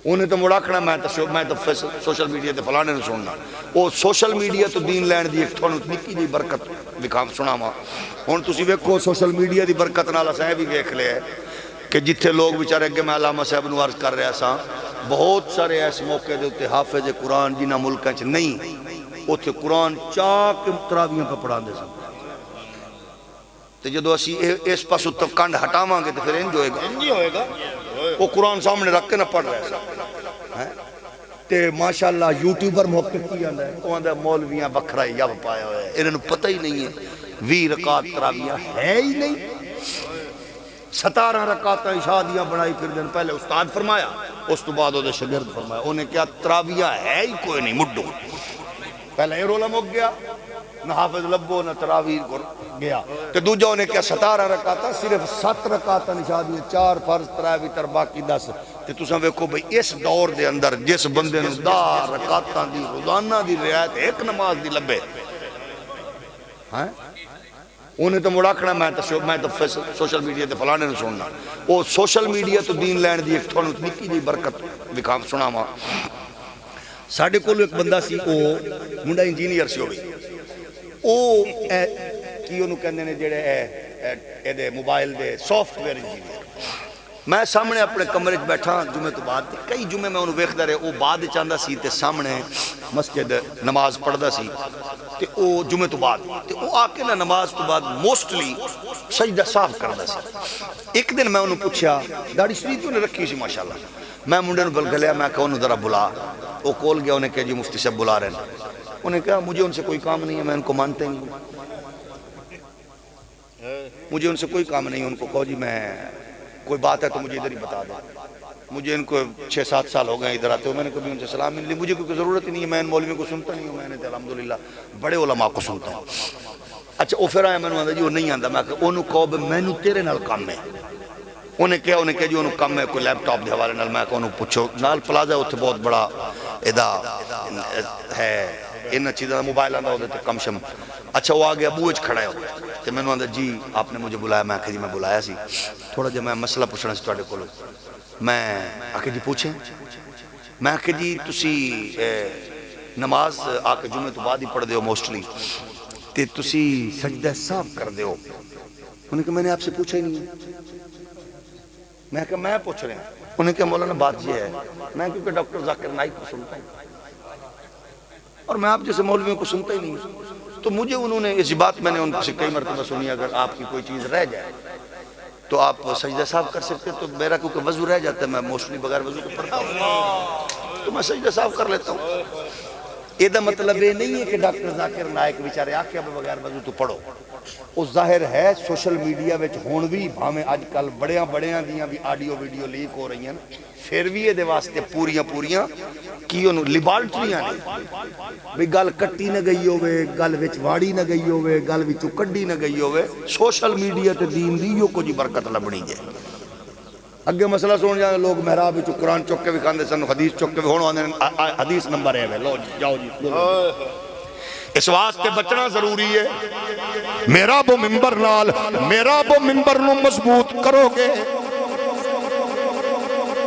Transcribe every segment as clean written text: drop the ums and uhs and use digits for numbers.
انہیں تو مڑاکھنا میں تو سوشل میڈیا تے فلانے نے سننا وہ سوشل میڈیا تو دین لین دی ایک تھوڑا نکی دی برکت دکھام سنا ماں ہون تسی ویکھو سوشل میڈیا دی برکت نالا صاحب بھی ویکھ لے ہے کہ جتھے لوگ بیچارے اگے میں علامہ صاحب نو عرض کر رہا سا بہت سارے ایس موقع دے ہوتے حافظ قرآن جنہ ملکاں چ نہیں اوتھے قرآن چاک تراویاں پہ پڑھا دے سن تے جدو اسی اس پاسو تو کنڈ ہٹاواں گے تو پھر انج ہوئے گا وہ قرآن سامنے رکھ کے نہ پڑھ رہے سا تے ماشاءاللہ یوٹیوبر محقق کی آندا ہے وہ مولویاں بکھرا یب پایا ہوئے ہیں انہوں پتہ ہی نہیں ہے 20 رکعت تراویاں ہے ہی نہیں 17 رکعت عشاء بنائی پھر دن پہلے استاد فرمایا اس تو بعد وہ شاگرد فرمایا انہیں کیا تراویاں ہے ہی کوئی نہیں مڈو پہلے یہ رولا مک گیا نہ حافظ لبو نہ تراویح کو گیا تو دوجہ انہیں کیا 17 رکعتاں صرف 7 رکعتاں نشا دیئے 4 فرض تراویح تر باقی 10 تے تساں ویکھو بھئی اس دور دے اندر جس بندے نے 10 رکعتاں دی روزانہ دی رعایت ایک نماز دی لبے انہیں تو مڑاکھنا میں تو سوشل میڈیا تے فلانے نے سننا وہ سوشل میڈیا تو دین لین دی ایک تھوڑا نکی دی برکت دکھام سنا ماں ساڑھے کولو ایک بندہ سی وہ منڈا انجینئر سی ہوئی وہ کی انہوں کہنے نے جڑے mobile they soft where engineer میں سامنے اپنے کمرے بیٹھا جمعے تو بعد کئی جمعے میں انہوں ویکھدا رہے وہ بعد چاندہ سی تے سامنے مسجد نماز پڑھدا سی تے وہ جمعے تو بعد تے وہ آکے نا نماز تو بعد موسٹلی سجدہ صاف کردا سی ایک دن میں انہوں پوچھا داڑھی شریف انہوں نے رکھی سی ماشاءاللہ میں منڈے نو بل گلیا میں کہا انہوں ذرا بلا وہ کول گیا انہیں کہا جی مفتی صاحب بلا رہے ہیں انہیں کہا مجھے ان سے کوئی کام نہیں ہے میں ان کو مانتے ہی ہوں مجھے ان سے کوئی کام نہیں ہے ان کو کہو جی میں کوئی بات ہے تو مجھے ادھر ہی بتا دیں مجھے ان کو 6-7 سال ہو گئے ادھر آتے ہو میں نے کبھی ان سے سلام نہیں لی مجھے کوئی ضرورت ہی نہیں ہے میں ان مولویوں کو سنتا نہیں ہوں میں نے الحمدللہ بڑے علماء کو سنتا ہوں اچھا وہ پھر آیا میں نے آندا جی وہ نہیں آندا میں کہا انہوں کہو بے میں نو تیرے نال کام ہے انہیں کہا جی انہوں کم ہے کوئی لیپ ٹاپ دے حوالے نال میں کہا انہوں پوچھو نال پلازا ہے اتھے بہت بڑا ادا ہے انہاں چیزاں موبائل آندا ہوتے تھے کم شم اچھا وہ آگے ابوج کھڑا ہے تو میں نے آندا جی آپ نے مجھے بلایا میں کہا جی میں بلایا سی تھوڑا جب میں مسئلہ پوچھنا سی توڑے کولو میں آکے جی پوچھیں میں آکے جی تسی نماز آکے جمعے تو بعد ہی پڑھ دے ہو موسٹلی تے تسی سجدہ صاف کر دے ہو انہیں کہا میں نے آپ سے پوچھا ہی نہیں میں کہا میں پوچھ رہے ہیں انہیں کہا مولانا بات یہ ہے میں کیونکہ ڈاکٹر ذاکر نائک کو سنتا ہوں اور میں آپ جیسے مولویوں کو سنتا ہی نہیں تو مجھے انہوں نے اس بات میں نے ان سے کئی مرتبہ سنی اگر آپ کی کوئی چیز رہ جائے تو آپ سجدہ صاف کر سکتے تو میرا کیونکہ وضو رہ جاتا ہے میں موسٹلی بغیر وضو کو پڑھتا ہوں تو میں سجدہ صاف کر لیتا ہوں یہ دا مطلب یہ نہیں ہے کہ ڈاکٹر ذاکر نائک بیچارے آکے اب بغیر وضو تو پڑھو وہ ظاہر ہے سوشل میڈیا وچ ہون بھی بھاویں اج کل بڑیاں دیاں بھی آڈیو ویڈیو لیک ہو رہی ہیں پھر بھی یہ دے واسطے پوریاں کی انہوں لیبارٹریاں نہیں بھی گل کٹی نہ گئی ہوئے گل وچ واڑی نہ گئی ہوئے گل وچوں کڈی نہ گئی ہوئے سوشل میڈیا تے دین دیو کو جی برکت لبنی ہے اگے مسئلہ سن جانے لوگ محراب وچوں قرآن چک کے بھی کھاندے سن حدیث چک کے بھی ہونے حدیث نمبر ہے لو جی جاؤ جی اس واسطے بچنا ضروری ہے محراب و منبر نال محراب و منبر نو مضبوط کرو گے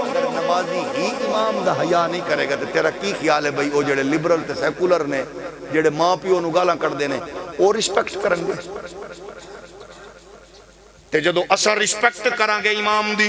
اگر نمازی ہی امام دا حیا نہیں کرے گا تو تیرا کی خیال ہے بھئی او جڑے لبرل تے سیکولر نے جڑے ماں پیو نو گالاں کر دینے او رسپیکٹ کرن گے تے جدو اسا رسپیکٹ کران گے امام دی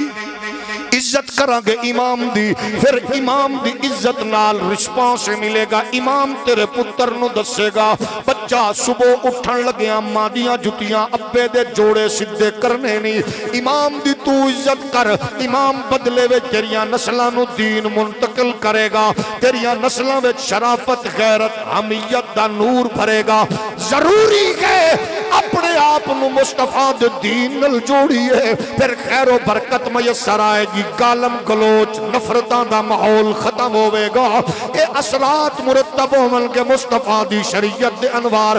عزت کران گے امام دی پھر امام دی عزت نال رسپانس ملے گا امام تیرے پتر نو دسے گا بچہ صبح اٹھن لگیاں ماں دیاں جتیاں ابے دے جوڑے سدھے کرنے نہیں امام دی تو عزت کر امام بدلے وچ تیریاں نسلاں نو دین منتقل کرے گا تیریاں نسلاں وچ شرافت غیرت حمیت دا نور بھرے گا ضروری ہے اپنے آپ نو مصطفیٰ دے دین نل جوڑیے پھر خیر و برکت میسر آئے گی گالم گلوچ نفرتاں دا ماحول ختم ہوئے گا اے اثرات مرتب ہومن کے مصطفیٰ دی شریعت دے انوار